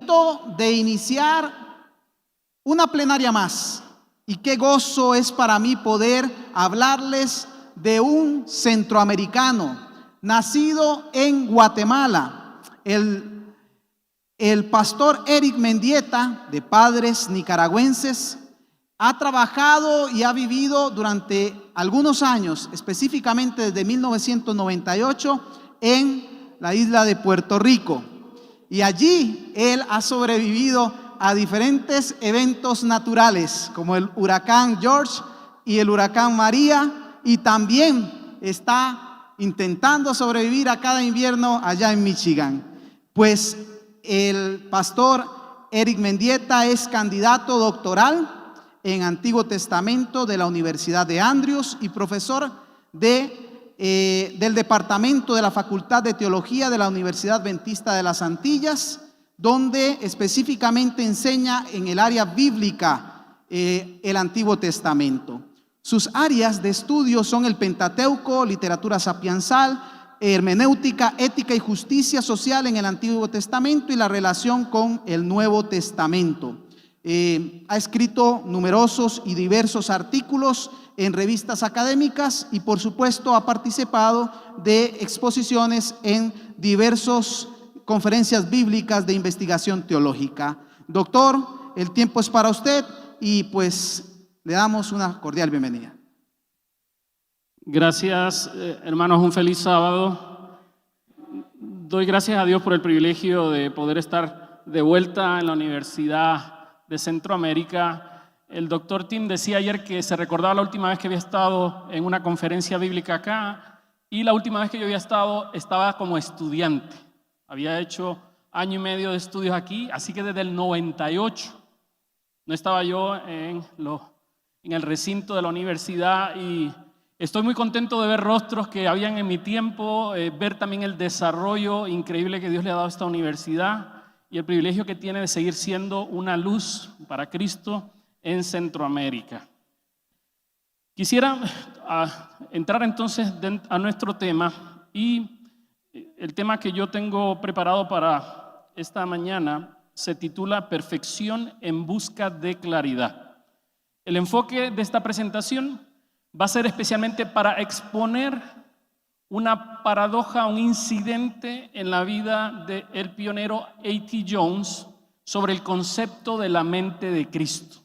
momento de iniciar una plenaria más. Y qué gozo es para mí poder hablarles de un centroamericano nacido en Guatemala. El pastor Eric Mendieta, de padres nicaragüenses, ha trabajado y ha vivido durante algunos años, específicamente desde 1998, en la isla de Puerto Rico. Y allí él ha sobrevivido a diferentes eventos naturales, como el huracán George y el huracán María, y también está intentando sobrevivir a cada invierno allá en Michigan. Pues el pastor Eric Mendieta es candidato doctoral en Antiguo Testamento de la Universidad de Andrews y profesor del Departamento de la Facultad de Teología de la Universidad Adventista de las Antillas, donde específicamente enseña en el área bíblica el Antiguo Testamento. Sus áreas de estudio son el Pentateuco, literatura sapiensal, hermenéutica, ética y justicia social en el Antiguo Testamento y la relación con el Nuevo Testamento. Ha escrito numerosos y diversos artículos en revistas académicas y por supuesto ha participado de exposiciones en diversas conferencias bíblicas de investigación teológica. Doctor, el tiempo es para usted y pues le damos una cordial bienvenida. Gracias, hermanos, un feliz sábado. Doy gracias a Dios por el privilegio de poder estar de vuelta en la Universidad de Centroamérica. El doctor Tim decía ayer que se recordaba la última vez que había estado en una conferencia bíblica acá, y la última vez que yo había estado estaba como estudiante. Había hecho año y medio de estudios aquí, así que desde el 98 no estaba yo en el recinto de la universidad, y estoy muy contento de ver rostros que habían en mi tiempo, ver también el desarrollo increíble que Dios le ha dado a esta universidad y el privilegio que tiene de seguir siendo una luz para Cristo en Centroamérica. Quisiera entrar entonces a nuestro tema, y el tema que yo tengo preparado para esta mañana se titula Perfección en busca de claridad. El enfoque de esta presentación va a ser especialmente para exponer una paradoja, un incidente en la vida del pionero A.T. Jones sobre el concepto de la mente de Cristo.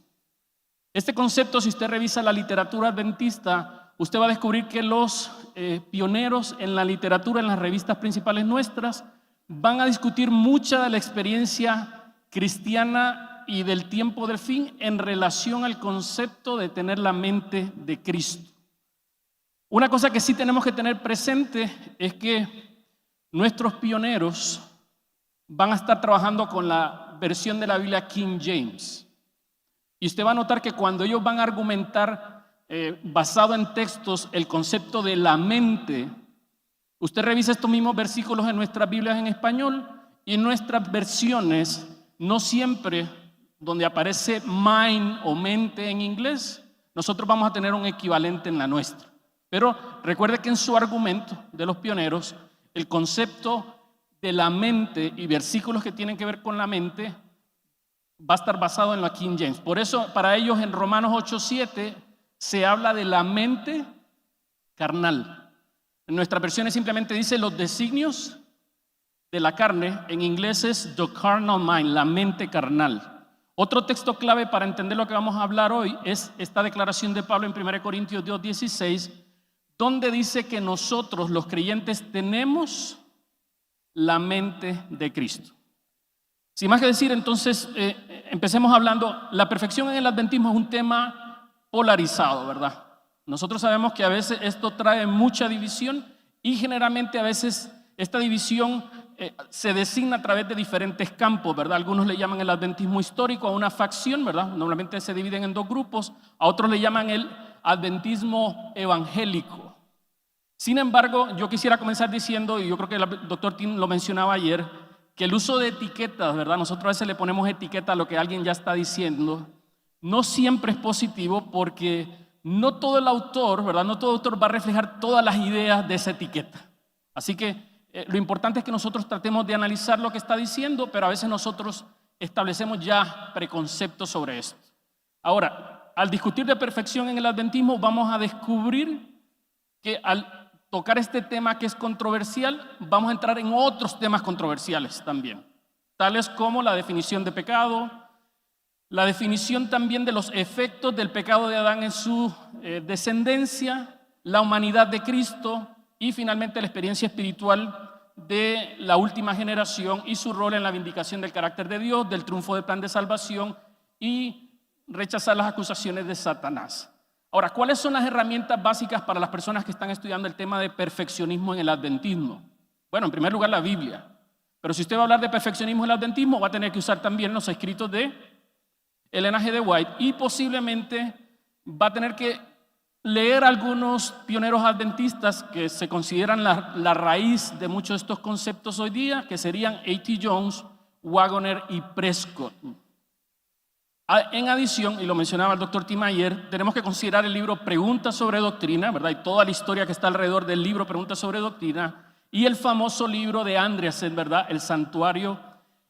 Este concepto, si usted revisa la literatura adventista, usted va a descubrir que los pioneros en la literatura, en las revistas principales nuestras, van a discutir mucha de la experiencia cristiana y del tiempo del fin en relación al concepto de tener la mente de Cristo. Una cosa que sí tenemos que tener presente es que nuestros pioneros van a estar trabajando con la versión de la Biblia King James. Y usted va a notar que cuando ellos van a argumentar basado en textos el concepto de la mente, usted revisa estos mismos versículos en nuestras Biblias en español y en nuestras versiones, no siempre donde aparece mind o mente en inglés, nosotros vamos a tener un equivalente en la nuestra. Pero recuerde que en su argumento de los pioneros, el concepto de la mente y versículos que tienen que ver con la mente va a estar basado en la King James. Por eso, para ellos en Romanos 8:7 se habla de la mente carnal. En nuestras versiones simplemente dice los designios de la carne. En inglés es the carnal mind, la mente carnal. Otro texto clave para entender lo que vamos a hablar hoy es esta declaración de Pablo en 1 Corintios 2:16, donde dice que nosotros los creyentes tenemos la mente de Cristo. Sin más que decir, entonces empecemos hablando. La perfección en el adventismo es un tema polarizado, ¿verdad? Nosotros sabemos que a veces esto trae mucha división y generalmente a veces esta división se designa a través de diferentes campos, ¿verdad? Algunos le llaman el adventismo histórico a una facción, ¿verdad? Normalmente se dividen en dos grupos. A otros le llaman el adventismo evangélico. Sin embargo, yo quisiera comenzar diciendo, y yo creo que el doctor Tim lo mencionaba ayer, que el uso de etiquetas, ¿verdad? Nosotros a veces le ponemos etiqueta a lo que alguien ya está diciendo. No siempre es positivo porque no todo el autor, ¿verdad? No todo autor va a reflejar todas las ideas de esa etiqueta. Así que lo importante es que nosotros tratemos de analizar lo que está diciendo, pero a veces nosotros establecemos ya preconceptos sobre esto. Ahora, al discutir de perfección en el adventismo, vamos a descubrir que al tocar este tema que es controversial, vamos a entrar en otros temas controversiales también, tales como la definición de pecado, la definición también de los efectos del pecado de Adán en su descendencia, la humanidad de Cristo y finalmente la experiencia espiritual de la última generación y su rol en la vindicación del carácter de Dios, del triunfo del plan de salvación y rechazar las acusaciones de Satanás. Ahora, ¿cuáles son las herramientas básicas para las personas que están estudiando el tema de perfeccionismo en el adventismo? Bueno, en primer lugar, la Biblia. Pero si usted va a hablar de perfeccionismo en el adventismo, va a tener que usar también los escritos de Ellen G. White y posiblemente va a tener que leer algunos pioneros adventistas que se consideran la raíz de muchos de estos conceptos hoy día, que serían A.T. Jones, Waggoner y Prescott. En adición, y lo mencionaba el doctor Tim ayer, tenemos que considerar el libro Preguntas sobre Doctrina, ¿verdad? Y toda la historia que está alrededor del libro Preguntas sobre Doctrina, y el famoso libro de Andreasen, ¿verdad? El Santuario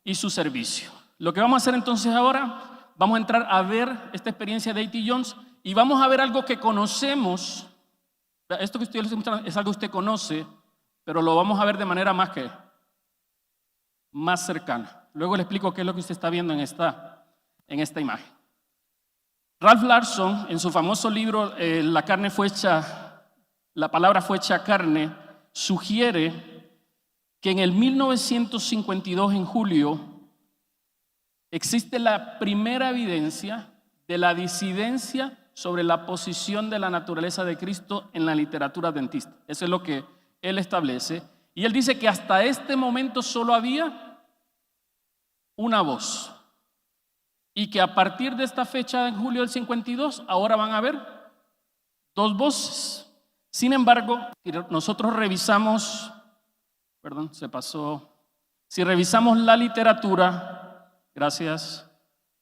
y su Servicio. Lo que vamos a hacer entonces ahora, vamos a entrar a ver esta experiencia de A.T. Jones y vamos a ver algo que conocemos. Esto que estoy mostrando es algo que usted conoce, pero lo vamos a ver de manera más cercana. Luego le explico qué es lo que usted está viendo en esta imagen. Ralph Larson, en su famoso libro La palabra fue hecha carne, sugiere que en el 1952, en julio, existe la primera evidencia de la disidencia sobre la posición de la naturaleza de Cristo en la literatura adventista. Eso es lo que él establece. Y él dice que hasta este momento solo había una voz. Y que a partir de esta fecha, en julio del 52, ahora van a haber dos voces. Sin embargo, nosotros revisamos, si revisamos la literatura, gracias,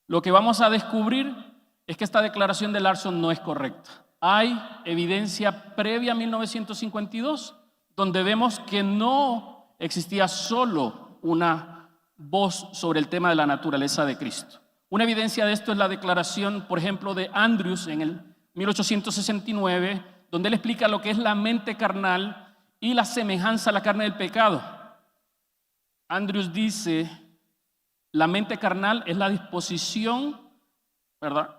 lo que vamos a descubrir es que esta declaración de Larson no es correcta. Hay evidencia previa a 1952 donde vemos que no existía solo una voz sobre el tema de la naturaleza de Cristo. Una evidencia de esto es la declaración, por ejemplo, de Andrews en el 1869, donde él explica lo que es la mente carnal y la semejanza a la carne del pecado. Andrews dice, la mente carnal es la disposición, ¿verdad?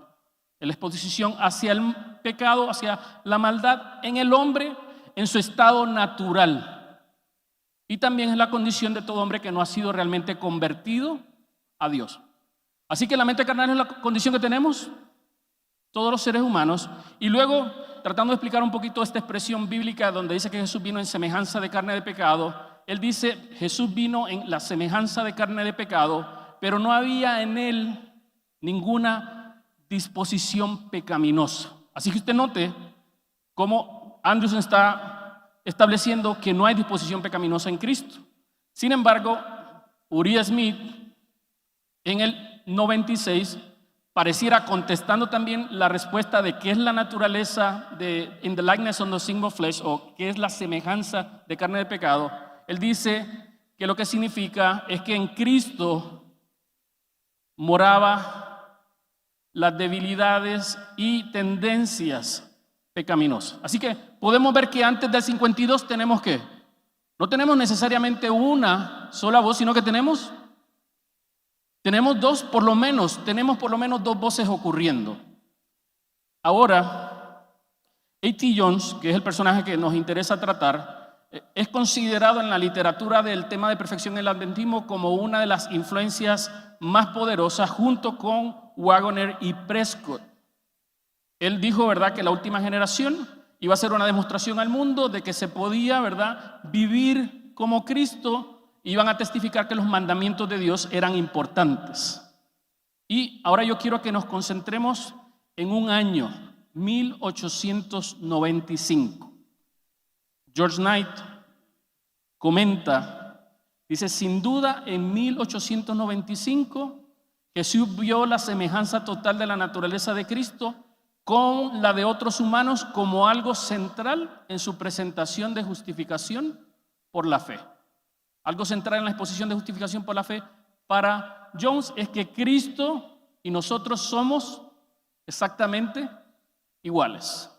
La disposición hacia el pecado, hacia la maldad en el hombre en su estado natural. Y también es la condición de todo hombre que no ha sido realmente convertido a Dios. Así que la mente carnal es la condición que tenemos todos los seres humanos. Y luego, tratando de explicar un poquito esta expresión bíblica donde dice que Jesús vino en semejanza de carne de pecado, él dice, Jesús vino en la semejanza de carne de pecado, pero no había en él ninguna disposición pecaminosa. Así que usted note cómo Anderson está estableciendo que no hay disposición pecaminosa en Cristo. Sin embargo, Uriah Smith en el 96 pareciera contestando también la respuesta de qué es la naturaleza de in the likeness of the single flesh, o qué es la semejanza de carne de pecado. Él dice que lo que significa es que en Cristo moraba las debilidades y tendencias pecaminosas. Así que podemos ver que antes del 52 tenemos ¿qué? No tenemos necesariamente una sola voz, sino que tenemos por lo menos dos voces ocurriendo. Ahora, A.T. Jones, que es el personaje que nos interesa tratar, es considerado en la literatura del tema de perfección en el adventismo como una de las influencias más poderosas junto con Waggoner y Prescott. Él dijo, ¿verdad?, que la última generación iba a ser una demostración al mundo de que se podía, ¿verdad?, vivir como Cristo. Iban a testificar que los mandamientos de Dios eran importantes. Y ahora yo quiero que nos concentremos en un año, 1895. George Knight comenta, dice, sin duda en 1895 Jesús vio la semejanza total de la naturaleza de Cristo con la de otros humanos como algo central en su presentación de justificación por la fe. Algo central en la exposición de justificación por la fe para Jones es que Cristo y nosotros somos exactamente iguales.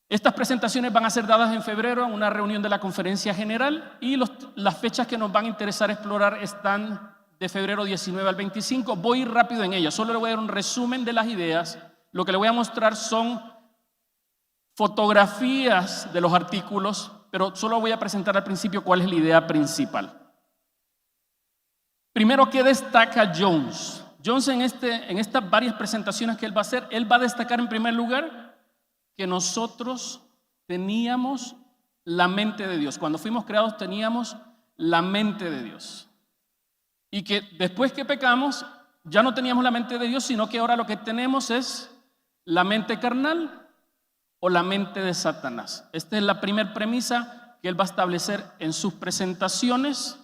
Estas presentaciones van a ser dadas en febrero en una reunión de la Conferencia General y las fechas que nos van a interesar explorar están de febrero 19 al 25. Voy a ir rápido en ellas, solo le voy a dar un resumen de las ideas. Lo que le voy a mostrar son fotografías de los artículos, pero solo voy a presentar al principio cuál es la idea principal. Primero, ¿qué destaca Jones? Jones en estas varias presentaciones que él va a hacer, él va a destacar en primer lugar que nosotros teníamos la mente de Dios. Cuando fuimos creados teníamos la mente de Dios. Y que después que pecamos ya no teníamos la mente de Dios, sino que ahora lo que tenemos es la mente carnal o la mente de Satanás. Esta es la primera premisa que él va a establecer en sus presentaciones.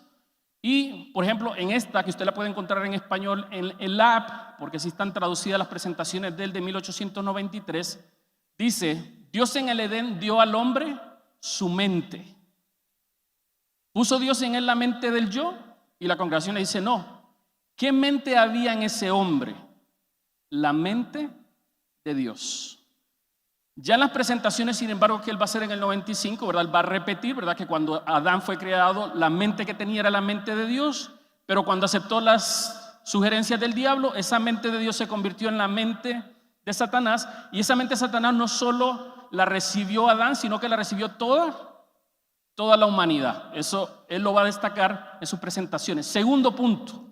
Y, por ejemplo, en esta, que usted la puede encontrar en español en la app, porque así están traducidas las presentaciones de él de 1893, dice: Dios en el Edén dio al hombre su mente. ¿Puso Dios en él la mente del yo? Y la congregación le dice no. ¿Qué mente había en ese hombre? La mente de Dios. Ya en las presentaciones, sin embargo, que él va a hacer en el 95, ¿verdad? Él va a repetir, ¿verdad? Que cuando Adán fue creado, la mente que tenía era la mente de Dios, pero cuando aceptó las sugerencias del diablo, esa mente de Dios se convirtió en la mente de Satanás, y esa mente de Satanás no solo la recibió Adán, sino que la recibió toda la humanidad. Eso él lo va a destacar en sus presentaciones. Segundo punto,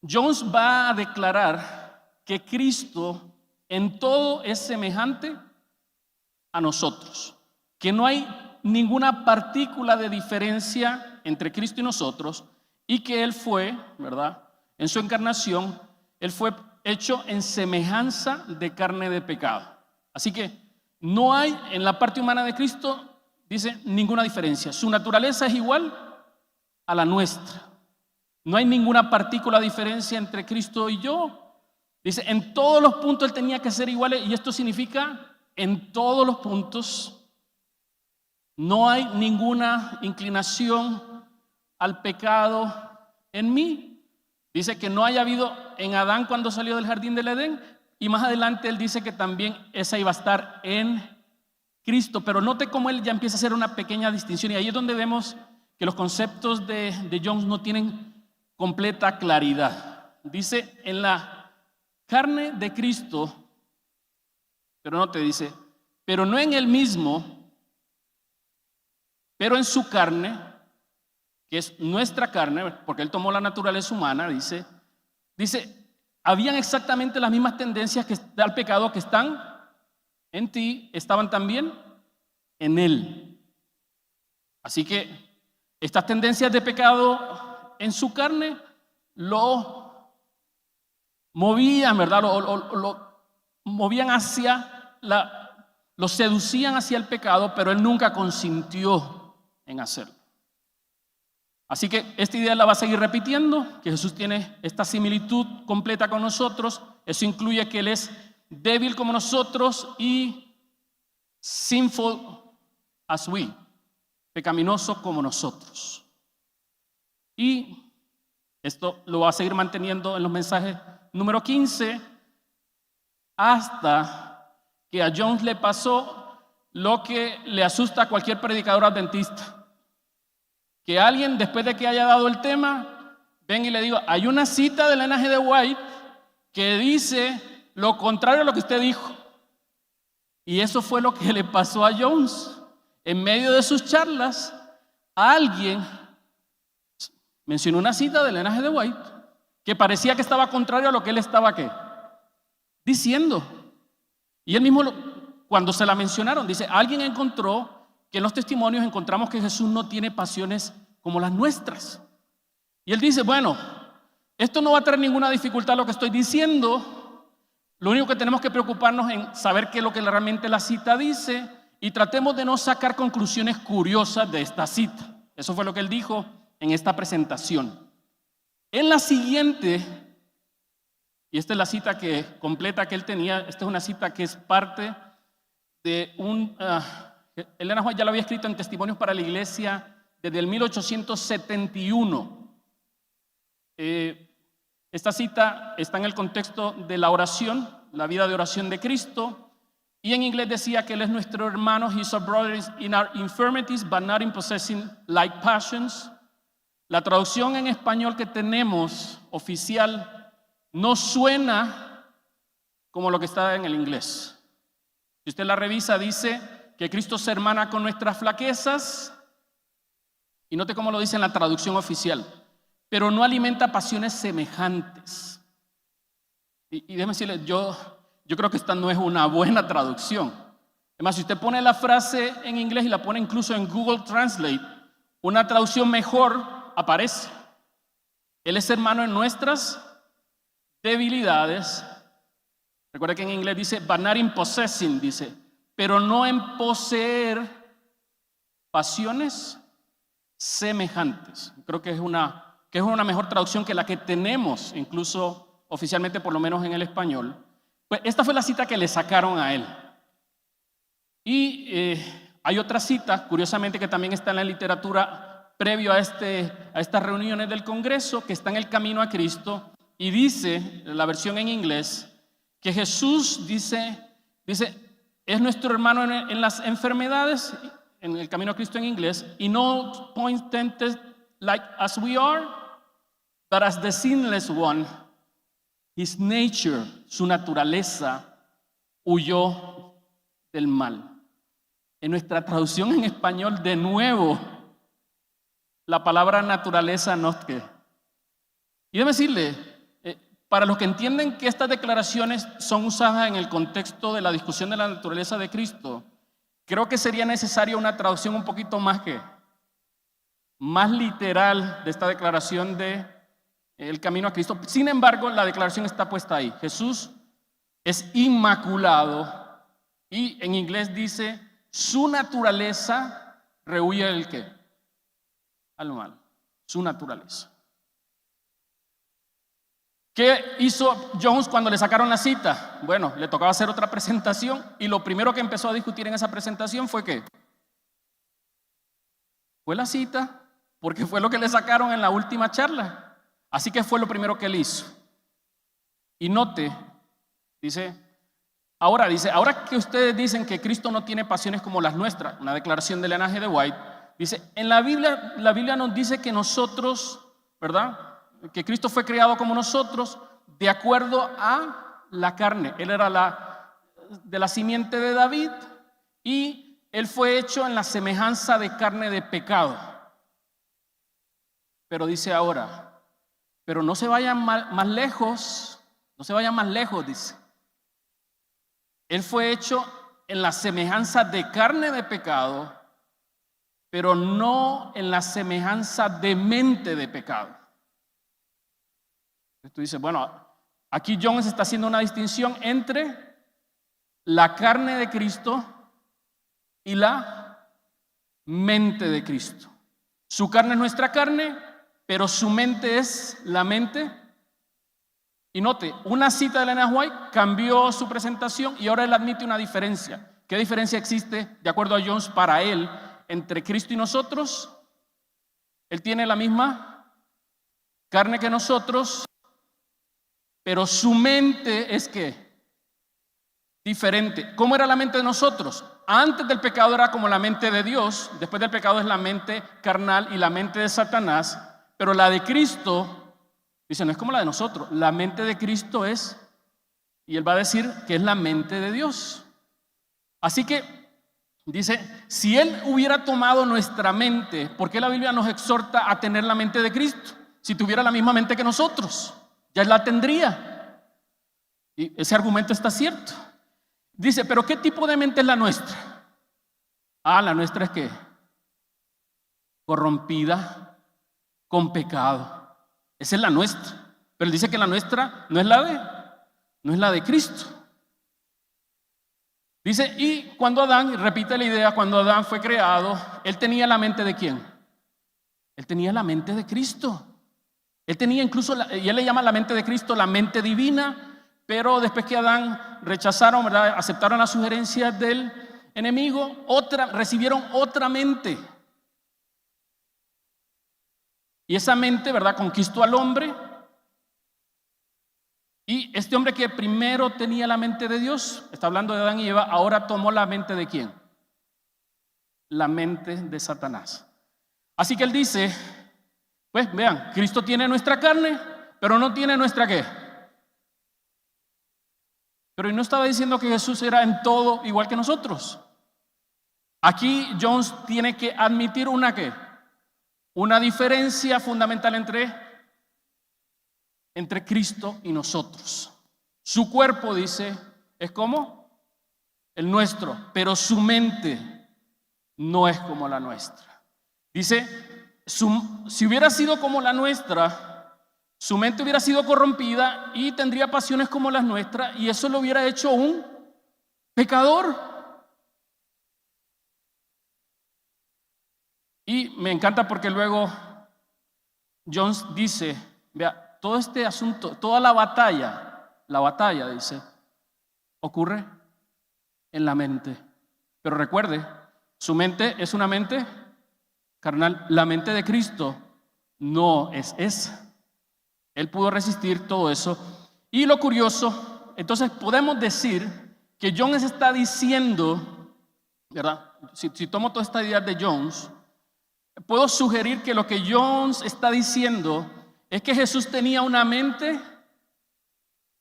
Jones va a declarar que Cristo en todo es semejante a nosotros, que no hay ninguna partícula de diferencia entre Cristo y nosotros, y que Él fue, ¿verdad? En su encarnación, Él fue hecho en semejanza de carne de pecado. Así que no hay en la parte humana de Cristo, dice, ninguna diferencia. Su naturaleza es igual a la nuestra. No hay ninguna partícula de diferencia entre Cristo y yo. Dice, en todos los puntos Él tenía que ser igual, y esto significa en todos los puntos no hay ninguna inclinación al pecado en mí. Dice que no haya habido en Adán cuando salió del jardín del Edén, y más adelante él dice que también esa iba a estar en Cristo. Pero note cómo él ya empieza a hacer una pequeña distinción, y ahí es donde vemos que los conceptos de Jones no tienen completa claridad. Dice, en la carne de Cristo, pero no te dice, pero no en él mismo, pero en su carne, que es nuestra carne, porque él tomó la naturaleza humana, dice, habían exactamente las mismas tendencias al pecado que están en ti, estaban también en él. Así que estas tendencias de pecado en su carne lo movían, ¿verdad? Lo movían lo seducían hacia el pecado, pero él nunca consintió en hacerlo. Así que esta idea la va a seguir repitiendo, que Jesús tiene esta similitud completa con nosotros. Eso incluye que Él es débil como nosotros y sinful as we, pecaminoso como nosotros. Y esto lo va a seguir manteniendo en los mensajes número 15, hasta que a Jones le pasó lo que le asusta a cualquier predicador adventista. Que alguien, después de que haya dado el tema, venga y le diga, hay una cita de Ellen G. White que dice lo contrario a lo que usted dijo. Y eso fue lo que le pasó a Jones. En medio de sus charlas, alguien mencionó una cita de Ellen G. White que parecía que estaba contrario a lo que él estaba diciendo. Y él mismo, cuando se la mencionaron, dice, alguien encontró que en los testimonios encontramos que Jesús no tiene pasiones como las nuestras. Y él dice, bueno, esto no va a traer ninguna dificultad lo que estoy diciendo. Lo único que tenemos que preocuparnos en saber qué es lo que realmente la cita dice, y tratemos de no sacar conclusiones curiosas de esta cita. Eso fue lo que él dijo en esta presentación. En la siguiente, y esta es la cita completa que él tenía, esta es una cita que es parte de Ellen White ya lo había escrito en Testimonios para la Iglesia desde el 1871. Esta cita está en el contexto de la oración, la vida de oración de Cristo, y en inglés decía que Él es nuestro hermano, He's our brother in our infirmities, but not in possessing like passions. La traducción en español que tenemos, oficial, no suena como lo que está en el inglés. Si usted la revisa, dice que Cristo se hermana con nuestras flaquezas, y note cómo lo dice en la traducción oficial, pero no alimenta pasiones semejantes. Y déjeme decirle, yo creo que esta no es una buena traducción. Además, si usted pone la frase en inglés y la pone incluso en Google Translate, una traducción mejor aparece. Él es hermano en nuestras debilidades. Recuerda que en inglés dice, but not in possessing, dice, pero no en poseer pasiones semejantes. Creo que es una mejor traducción que la que tenemos, incluso oficialmente, por lo menos en el español. Pues esta fue la cita que le sacaron a él. Y hay otra cita, curiosamente, que también está en la literatura previo a estas reuniones del Congreso, que está en el Camino a Cristo, y dice, la versión en inglés, que Jesús dice, es nuestro hermano en las enfermedades, en el Camino a Cristo en inglés, y no point tempted like as we are, but as the sinless one, his nature, su naturaleza, huyó del mal. En nuestra traducción en español, de nuevo, la palabra naturaleza no es que. Y debo decirle, para los que entienden que estas declaraciones son usadas en el contexto de la discusión de la naturaleza de Cristo, creo que sería necesaria una traducción un poquito más literal de esta declaración de el camino a Cristo. Sin embargo, la declaración está puesta ahí. Jesús es inmaculado y en inglés dice, su naturaleza rehuye el ¿qué? Al mal. Su naturaleza. ¿Qué hizo Jones cuando le sacaron la cita? Bueno, le tocaba hacer otra presentación y lo primero que empezó a discutir en esa presentación fue ¿qué? Fue la cita, porque fue lo que le sacaron en la última charla. Así que fue lo primero que él hizo. Y note, ahora que ustedes dicen que Cristo no tiene pasiones como las nuestras, una declaración del Ellen G. White, dice, en la Biblia nos dice que nosotros, ¿verdad? Que Cristo fue creado como nosotros, de acuerdo a la carne. Él era de la simiente de David y él fue hecho en la semejanza de carne de pecado. Pero dice ahora, pero no se vayan más lejos, dice. Él fue hecho en la semejanza de carne de pecado, pero no en la semejanza de mente de pecado. Tú dices, bueno, aquí Jones está haciendo una distinción entre la carne de Cristo y la mente de Cristo. Su carne es nuestra carne, pero su mente es la mente. Y note, una cita de Ellen G. White cambió su presentación y ahora él admite una diferencia. ¿Qué diferencia existe, de acuerdo a Jones, para él entre Cristo y nosotros? Él tiene la misma carne que nosotros, pero su mente es ¿qué? Diferente. ¿Cómo era la mente de nosotros? Antes del pecado era como la mente de Dios, después del pecado es la mente carnal y la mente de Satanás, pero la de Cristo, dice, no es como la de nosotros, la mente de Cristo es, y él va a decir que es la mente de Dios. Así que, dice, si él hubiera tomado nuestra mente, ¿por qué la Biblia nos exhorta a tener la mente de Cristo? Si tuviera la misma mente que nosotros, ya la tendría. Y ese argumento está cierto. Dice, pero ¿qué tipo de mente es la nuestra? La nuestra es ¿qué? Corrompida, con pecado. Esa es la nuestra. Pero él dice que la nuestra no es la de Cristo. Dice, y cuando Adán, repite la idea, cuando Adán fue creado, él tenía la mente de ¿quién? Él tenía la mente de Cristo. Él tenía incluso, y él le llama la mente de Cristo la mente divina, pero después que Adán rechazaron, ¿verdad? Aceptaron las sugerencias del enemigo, recibieron otra mente. Y esa mente, ¿verdad?, conquistó al hombre. Y este hombre que primero tenía la mente de Dios, está hablando de Adán y Eva, ahora tomó la mente de ¿quién? La mente de Satanás. Así que él dice, pues vean, Cristo tiene nuestra carne, pero no tiene nuestra ¿qué? Pero no estaba diciendo que Jesús era en todo igual que nosotros. Aquí Jones tiene que admitir una ¿qué? Una diferencia fundamental entre Cristo y nosotros. Su cuerpo, dice, es como el nuestro, pero su mente no es como la nuestra. Dice, si hubiera sido como la nuestra, su mente hubiera sido corrompida y tendría pasiones como las nuestras, y eso lo hubiera hecho un pecador. Y me encanta porque luego Jones dice, vea, todo este asunto, toda la batalla, dice, ocurre en la mente. Pero recuerde, su mente es una mente carnal. La mente de Cristo no es esa. Él pudo resistir todo eso. Y lo curioso, entonces podemos decir que Jones está diciendo, ¿verdad? Si tomo toda esta idea de Jones, puedo sugerir que lo que Jones está diciendo es que Jesús tenía una mente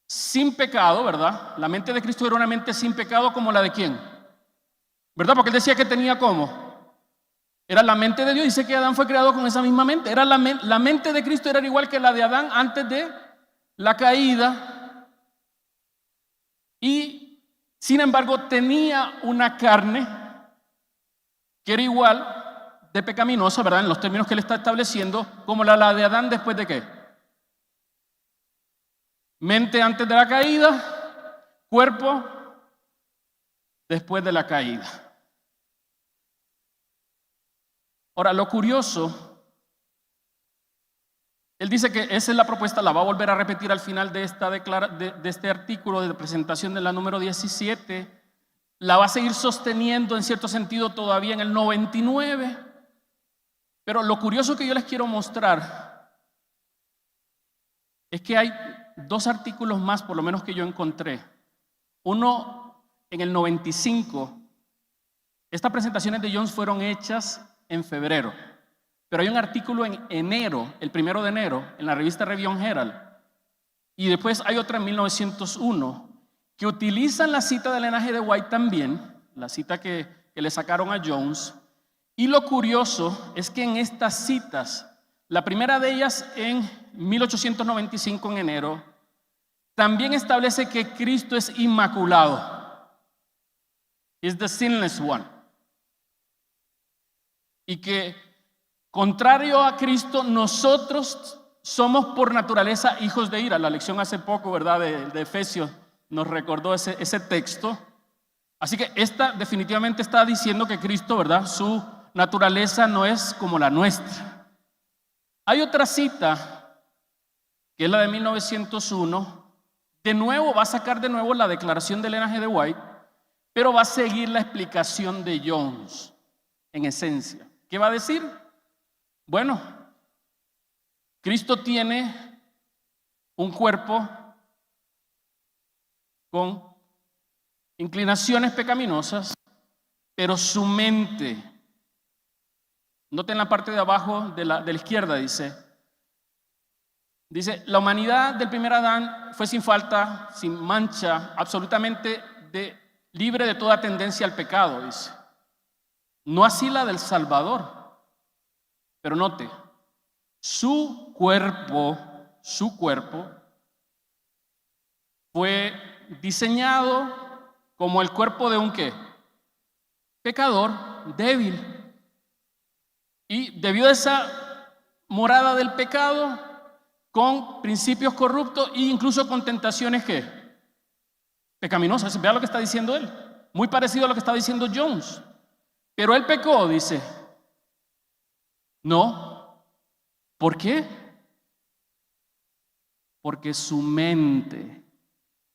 sin pecado, ¿verdad? La mente de Cristo era una mente sin pecado, como la de ¿quién? ¿Verdad? Porque él decía que tenía ¿cómo? Era la mente de Dios. Dice que Adán fue creado con esa misma mente. Era la mente de Cristo era igual que la de Adán antes de la caída. Y sin embargo tenía una carne que era igual de pecaminosa, ¿verdad? En los términos que él está estableciendo, como la de Adán después de ¿qué? Mente antes de la caída, cuerpo después de la caída. Ahora, lo curioso, él dice que esa es la propuesta, la va a volver a repetir al final de este artículo de presentación de la número 17, la va a seguir sosteniendo en cierto sentido todavía en el 99, pero lo curioso que yo les quiero mostrar es que hay dos artículos más, por lo menos que yo encontré. Uno en el 95, estas presentaciones de Jones fueron hechas en febrero, pero hay un artículo en enero, el 1 de enero, en la revista Review Herald, y después hay otra en 1901 que utilizan la cita del Ellen G. White también, la cita que le sacaron a Jones. Y lo curioso es que en estas citas, la primera de ellas en 1895 en enero, también establece que Cristo es inmaculado, is the sinless one. Y que, contrario a Cristo, nosotros somos por naturaleza hijos de ira. La lección hace poco, ¿verdad?, de Efesios nos recordó ese texto. Así que esta definitivamente está diciendo que Cristo, ¿verdad?, su naturaleza no es como la nuestra. Hay otra cita, que es la de 1901. De nuevo, va a sacar de nuevo la declaración de Ellen G. White, pero va a seguir la explicación de Jones, en esencia. ¿Qué va a decir? Bueno, Cristo tiene un cuerpo con inclinaciones pecaminosas, pero su mente, noten la parte de abajo de la izquierda, dice, la humanidad del primer Adán fue sin falta, sin mancha, absolutamente libre de toda tendencia al pecado, dice. No así la del Salvador. Pero note, su cuerpo fue diseñado como el cuerpo de un ¿qué? Pecador débil. Y debido a esa morada del pecado, con principios corruptos e incluso con tentaciones ¿qué? Pecaminosas. Vea lo que está diciendo él. Muy parecido a lo que está diciendo Jones. Pero él pecó, dice. No. ¿Por qué? Porque su mente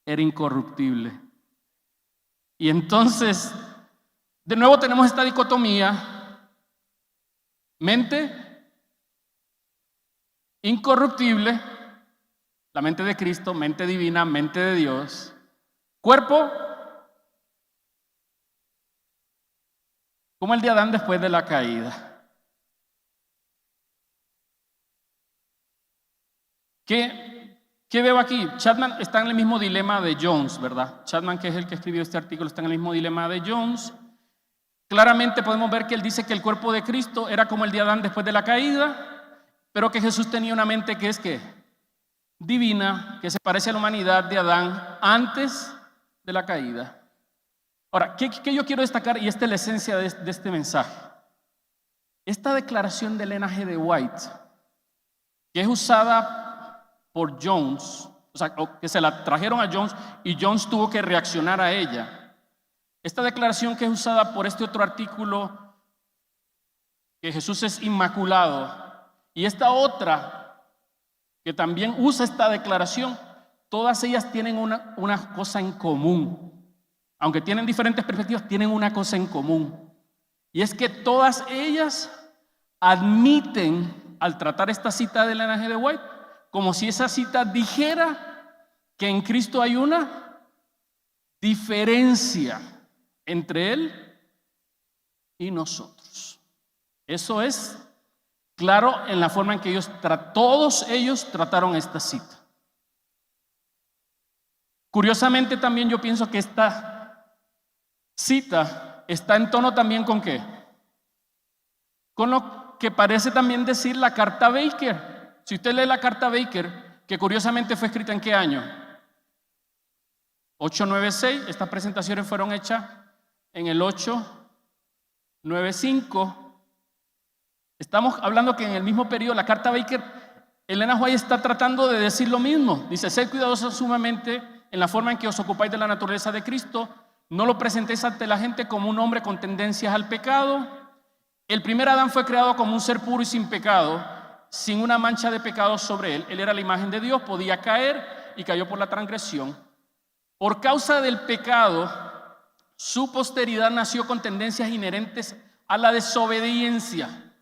era incorruptible. Y entonces, de nuevo tenemos esta dicotomía. Mente incorruptible, la mente de Cristo, mente divina, mente de Dios, cuerpo como el de Adán después de la caída. ¿Qué veo aquí? Chapman está en el mismo dilema de Jones, ¿verdad? Chapman, que es el que escribió este artículo, está en el mismo dilema de Jones. Claramente podemos ver que él dice que el cuerpo de Cristo era como el de Adán después de la caída, pero que Jesús tenía una mente que es ¿qué? Divina, que se parece a la humanidad de Adán antes de la caída. Ahora, ¿qué yo quiero destacar? Y esta es la esencia de este mensaje. Esta declaración de Ellen G. White, que es usada por Jones, o sea, que se la trajeron a Jones y Jones tuvo que reaccionar a ella. Esta declaración que es usada por este otro artículo, que Jesús es inmaculado, y esta otra, que también usa esta declaración, todas ellas tienen una cosa en común. Aunque tienen diferentes perspectivas, tienen una cosa en común. Y es que todas ellas admiten, al tratar esta cita del Ellen G. White, como si esa cita dijera que en Cristo hay una diferencia entre Él y nosotros. Eso es claro en la forma en que todos ellos trataron esta cita. Curiosamente también yo pienso que esta cita está en tono también ¿con qué? Con lo que parece también decir la carta Baker. Si usted lee la carta Baker, que curiosamente fue escrita ¿en qué año? 896, estas presentaciones fueron hechas en el 895. Estamos hablando que en el mismo periodo, la carta Baker, Ellen G. White está tratando de decir lo mismo. Dice, sed cuidadosos sumamente en la forma en que os ocupáis de la naturaleza de Cristo, no lo presentéis ante la gente como un hombre con tendencias al pecado. El primer Adán fue creado como un ser puro y sin pecado, sin una mancha de pecado sobre él. Él era la imagen de Dios, podía caer y cayó por la transgresión. Por causa del pecado, su posteridad nació con tendencias inherentes a la desobediencia.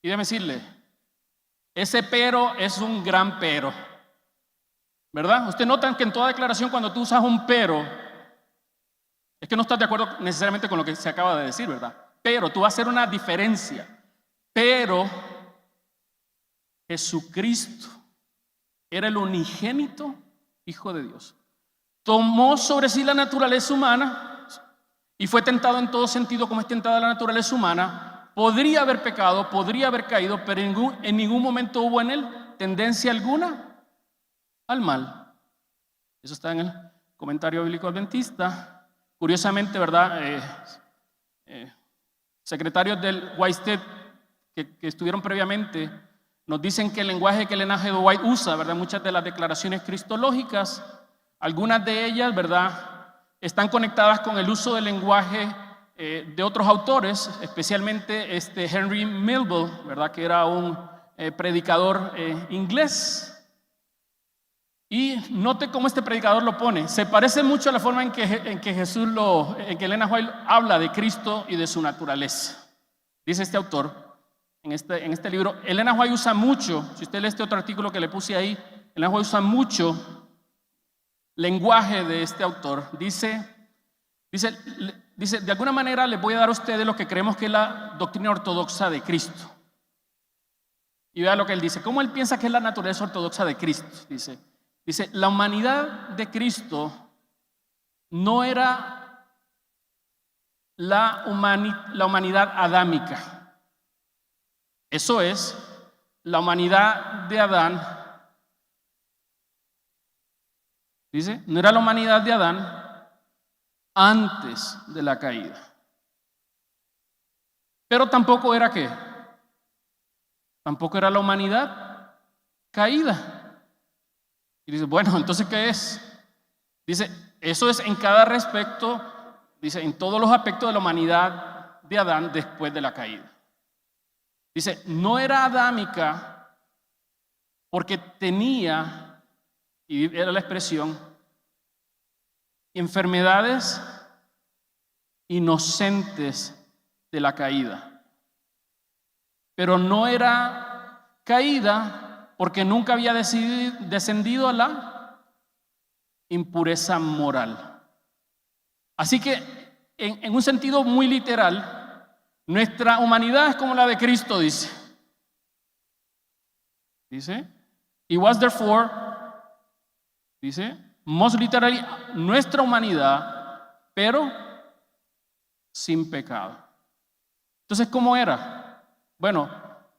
Y déjeme decirle, ese pero es un gran pero, ¿verdad? Usted nota que en toda declaración cuando tú usas un pero, es que no estás de acuerdo necesariamente con lo que se acaba de decir, ¿verdad? Pero tú vas a hacer una diferencia. Pero Jesucristo era el unigénito Hijo de Dios. Tomó sobre sí la naturaleza humana y fue tentado en todo sentido como es tentada la naturaleza humana. Podría haber pecado, podría haber caído, pero en ningún momento hubo en él tendencia alguna al mal. Eso está en el comentario bíblico adventista. Curiosamente, ¿verdad? Secretarios del Whitestead que estuvieron previamente nos dicen que el lenguaje que Ellen G. White usa, ¿verdad? Muchas de las declaraciones cristológicas, algunas de ellas, ¿verdad?, están conectadas con el uso del lenguaje de otros autores, especialmente Henry Melville, ¿verdad?, que era un predicador inglés. Y note cómo este predicador lo pone. Se parece mucho a la forma en que Ellen G. White habla de Cristo y de su naturaleza. Dice este autor en este libro, Ellen G. White usa mucho, si usted lee este otro artículo que le puse ahí, Ellen G. White usa mucho lenguaje de este autor. Dice, de alguna manera les voy a dar a ustedes lo que creemos que es la doctrina ortodoxa de Cristo. Y vea lo que él dice. ¿Cómo él piensa que es la naturaleza ortodoxa de Cristo? Dice, la humanidad de Cristo no era la humanidad adámica. Eso es, la humanidad de Adán, dice, no era la humanidad de Adán antes de la caída. Pero tampoco era ¿qué? Tampoco era la humanidad caída. Y dice, bueno, entonces ¿qué es? Dice, eso es en cada respecto, dice, en todos los aspectos de la humanidad de Adán después de la caída. Dice, no era adámica porque tenía, y era la expresión, enfermedades inocentes de la caída. Pero no era caída porque nunca había descendido a la impureza moral. Así que, en un sentido muy literal, nuestra humanidad es como la de Cristo, dice. He was therefore, dice, most literally, nuestra humanidad, pero sin pecado. Entonces, ¿cómo era? Bueno,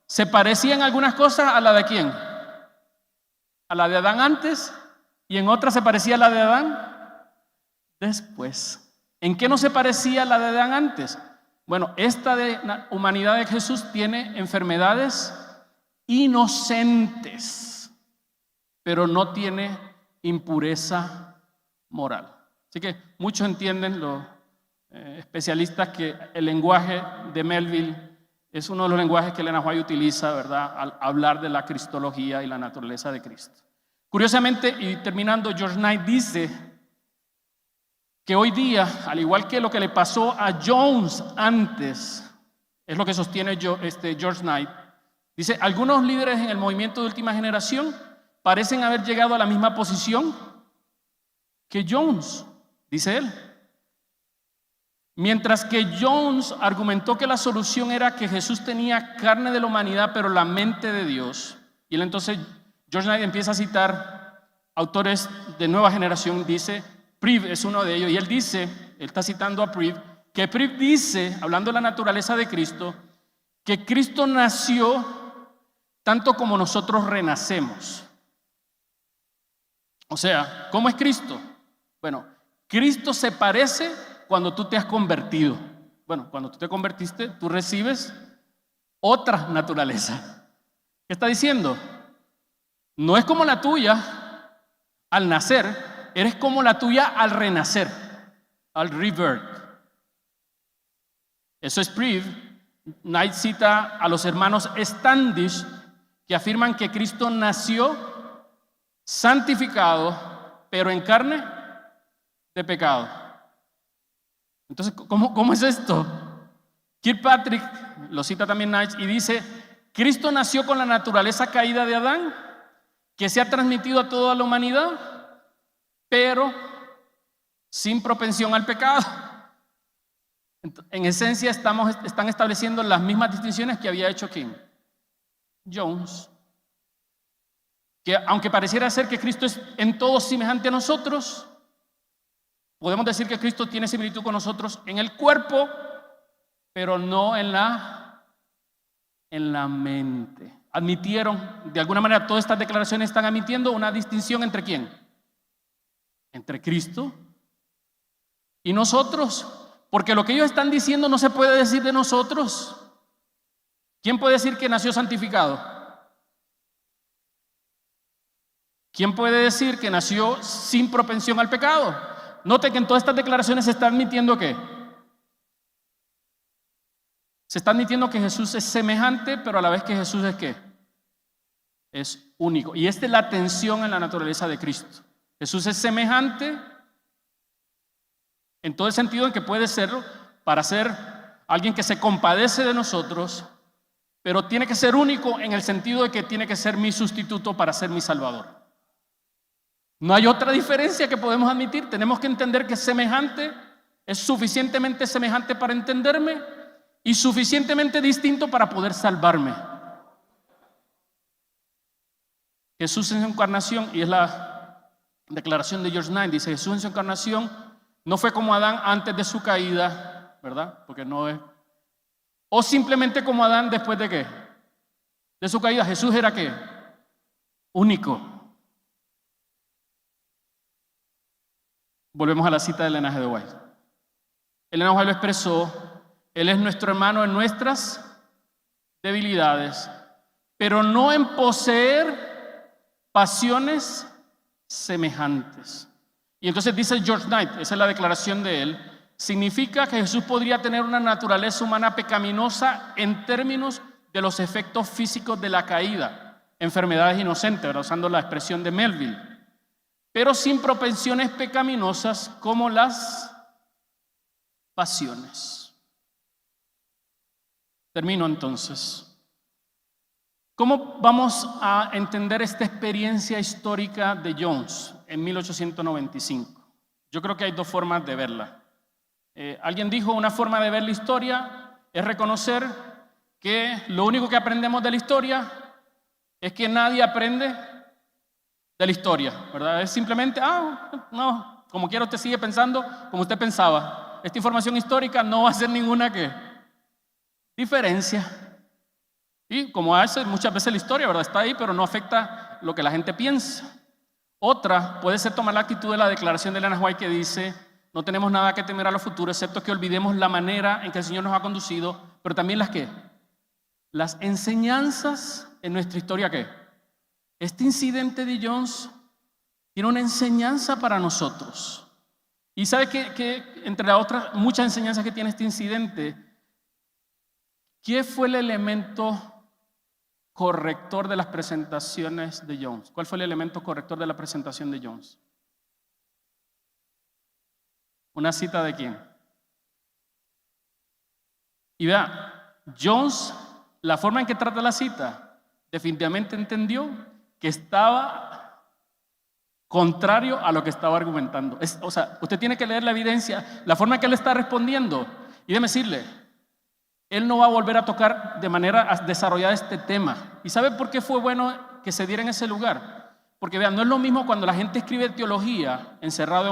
se parecía en algunas cosas a la de ¿quién? A la de Adán antes, y en otras se parecía a la de Adán después. ¿En qué no se parecía a la de Adán antes? Bueno, esta humanidad de Jesús tiene enfermedades inocentes, pero no tiene impureza moral. Así que muchos entienden, los especialistas, que el lenguaje de Melville es uno de los lenguajes que Elena White utiliza, ¿verdad?, al hablar de la cristología y la naturaleza de Cristo. Curiosamente, y terminando, George Knight dice que hoy día, al igual que lo que le pasó a Jones antes, es lo que sostiene George Knight, dice, algunos líderes en el movimiento de última generación parecen haber llegado a la misma posición que Jones, dice él. Mientras que Jones argumentó que la solución era que Jesús tenía carne de la humanidad, pero la mente de Dios. Y él entonces, George Knight empieza a citar autores de nueva generación, dice, Priv es uno de ellos, y él dice, él está citando a Priv, que Priv dice, hablando de la naturaleza de Cristo, que Cristo nació tanto como nosotros renacemos. O sea, ¿cómo es Cristo? Bueno, Cristo se parece cuando tú te has convertido. Bueno, cuando tú te convertiste, tú recibes otra naturaleza. ¿Qué está diciendo? No es como la tuya al nacer, eres como la tuya al renacer, al rebirth. Eso es Priv. Knight cita a los hermanos Standish, que afirman que Cristo nació santificado, pero en carne de pecado. Entonces, ¿cómo es esto? Kirkpatrick lo cita también Knight y dice, Cristo nació con la naturaleza caída de Adán, que se ha transmitido a toda la humanidad, pero sin propensión al pecado. En esencia están estableciendo las mismas distinciones que había hecho ¿quién? Jones. Que aunque pareciera ser que Cristo es en todo semejante a nosotros, podemos decir que Cristo tiene similitud con nosotros en el cuerpo, pero no en la mente. Admitieron, de alguna manera, todas estas declaraciones están admitiendo una distinción entre ¿quién? Entre Cristo y nosotros, porque lo que ellos están diciendo no se puede decir de nosotros. ¿Quién puede decir que nació santificado? ¿Quién puede decir que nació sin propensión al pecado? Note que en todas estas declaraciones se está admitiendo ¿qué? Se está admitiendo que Jesús es semejante, pero a la vez que Jesús es ¿qué? Es único. Y esta es la tensión en la naturaleza de Cristo. Jesús es semejante en todo el sentido en que puede serlo para ser alguien que se compadece de nosotros, pero tiene que ser único en el sentido de que tiene que ser mi sustituto para ser mi salvador. No hay otra diferencia que podemos admitir. Tenemos que entender que es semejante, es suficientemente semejante para entenderme y suficientemente distinto para poder salvarme. Jesús en su encarnación, y es la declaración de George Knight, dice, Jesús en su encarnación no fue como Adán antes de su caída, ¿verdad? Porque no es. O simplemente como Adán después de ¿qué? De su caída. Jesús era ¿qué? Único. Volvemos a la cita de Elena G. White. Elena White lo expresó, Él es nuestro hermano en nuestras debilidades, pero no en poseer pasiones semejantes. Y entonces dice George Knight, esa es la declaración de él, significa que Jesús podría tener una naturaleza humana pecaminosa en términos de los efectos físicos de la caída, enfermedades inocentes, ¿verdad? Usando la expresión de Melville, pero sin propensiones pecaminosas como las pasiones. Termino entonces. ¿Cómo vamos a entender esta experiencia histórica de Jones en 1895? Yo creo que hay dos formas de verla. Alguien dijo, una forma de ver la historia es reconocer que lo único que aprendemos de la historia es que nadie aprende de la historia, ¿verdad? Es simplemente, no, como quiera usted sigue pensando como usted pensaba. Esta información histórica no va a hacer ninguna diferencia. Y como hace muchas veces la historia, ¿verdad? Está ahí, pero no afecta lo que la gente piensa. Otra puede ser tomar la actitud de la declaración de Ellen White que dice, no tenemos nada que temer a lo futuro, excepto que olvidemos la manera en que el Señor nos ha conducido, pero también las enseñanzas en nuestra historia. Este incidente de Jones tiene una enseñanza para nosotros. Y sabe que entre las otras muchas enseñanzas que tiene este incidente, ¿qué fue el elemento corrector de las presentaciones de Jones? ¿Cuál fue el elemento corrector de la presentación de Jones? ¿Una cita de quién? Y vea, Jones, la forma en que trata la cita, definitivamente entendió que estaba contrario a lo que estaba argumentando. O sea, usted tiene que leer la evidencia, la forma en que él está respondiendo. Y déjeme decirle, él no va a volver a tocar de manera desarrollada este tema. ¿Y sabe por qué fue bueno que se diera en ese lugar? Porque vean, no es lo mismo cuando la gente escribe teología encerrado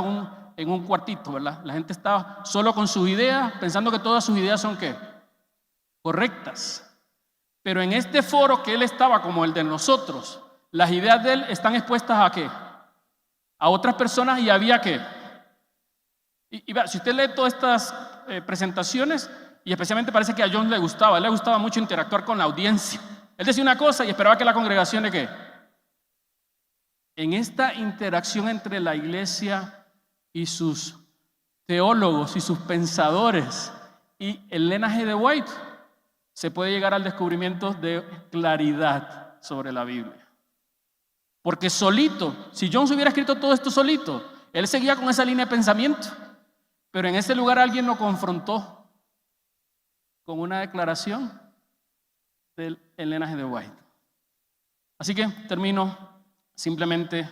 en un cuartito, ¿verdad? La gente está solo con sus ideas, pensando que todas sus ideas son correctas. Pero en este foro que él estaba, como el de nosotros, las ideas de él están expuestas a otras personas y había y vea, si usted lee todas estas presentaciones, y especialmente parece que a John le gustaba mucho interactuar con la audiencia. Él decía una cosa y esperaba que la congregación en esta interacción entre la iglesia y sus teólogos y sus pensadores y el linaje de White, se puede llegar al descubrimiento de claridad sobre la Biblia. Porque solito, si Jones hubiera escrito todo esto solito, él seguía con esa línea de pensamiento. Pero en ese lugar alguien lo confrontó con una declaración del linaje de White. Así que termino simplemente,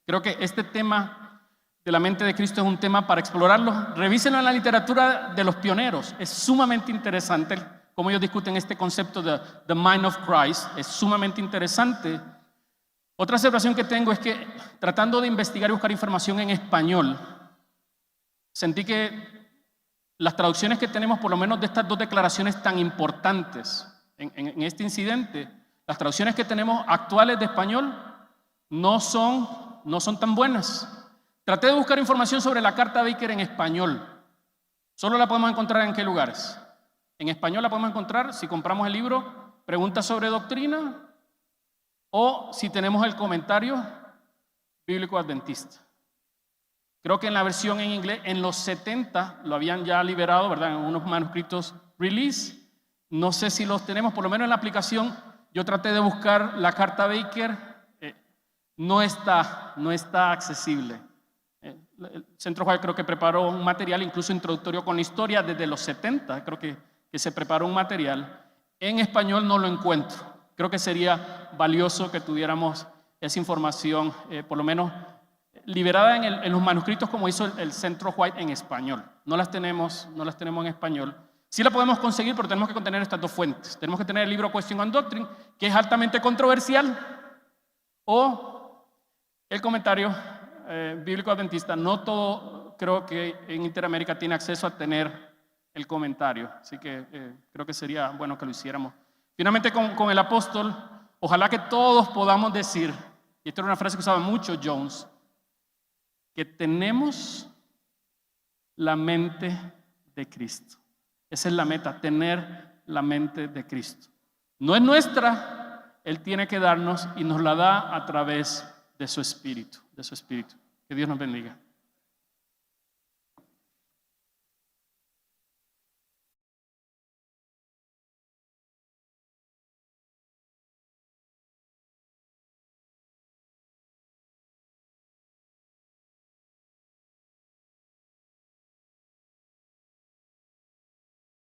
creo que este tema de la mente de Cristo es un tema para explorarlo. Revísenlo en la literatura de los pioneros. Es sumamente interesante cómo ellos discuten este concepto de the mind of Christ. Es sumamente interesante. Otra observación que tengo es que tratando de investigar y buscar información en español, sentí que las traducciones que tenemos, por lo menos de estas dos declaraciones tan importantes en este incidente, las traducciones que tenemos actuales de español no son tan buenas. Traté de buscar información sobre la carta Baker en español. Solo la podemos encontrar en qué lugares. En español la podemos encontrar si compramos el libro Preguntas sobre Doctrina o si tenemos el comentario bíblico adventista. Creo que en la versión en inglés, en los 70 lo habían ya liberado, ¿verdad? En unos manuscritos release. No sé si los tenemos, por lo menos en la aplicación. Yo traté de buscar la carta Baker, no está accesible. El Centro White creo que preparó un material incluso introductorio con la historia desde los 70, creo que se preparó un material. En español no lo encuentro. Creo que sería valioso que tuviéramos esa información, por lo menos liberada en los manuscritos como hizo el Centro White en español. No las tenemos en español. Sí la podemos conseguir, pero tenemos que contener estas dos fuentes. Tenemos que tener el libro Question and Doctrine, que es altamente controversial, o el comentario bíblico adventista. No todo, creo que en Interamérica tiene acceso a tener el comentario, así que creo que sería bueno que lo hiciéramos. Finalmente con el apóstol, ojalá que todos podamos decir, y esta era una frase que usaba mucho Jones, que tenemos la mente de Cristo. Esa es la meta, tener la mente de Cristo. No es nuestra, Él tiene que darnos y nos la da a través de su Espíritu, Que Dios nos bendiga.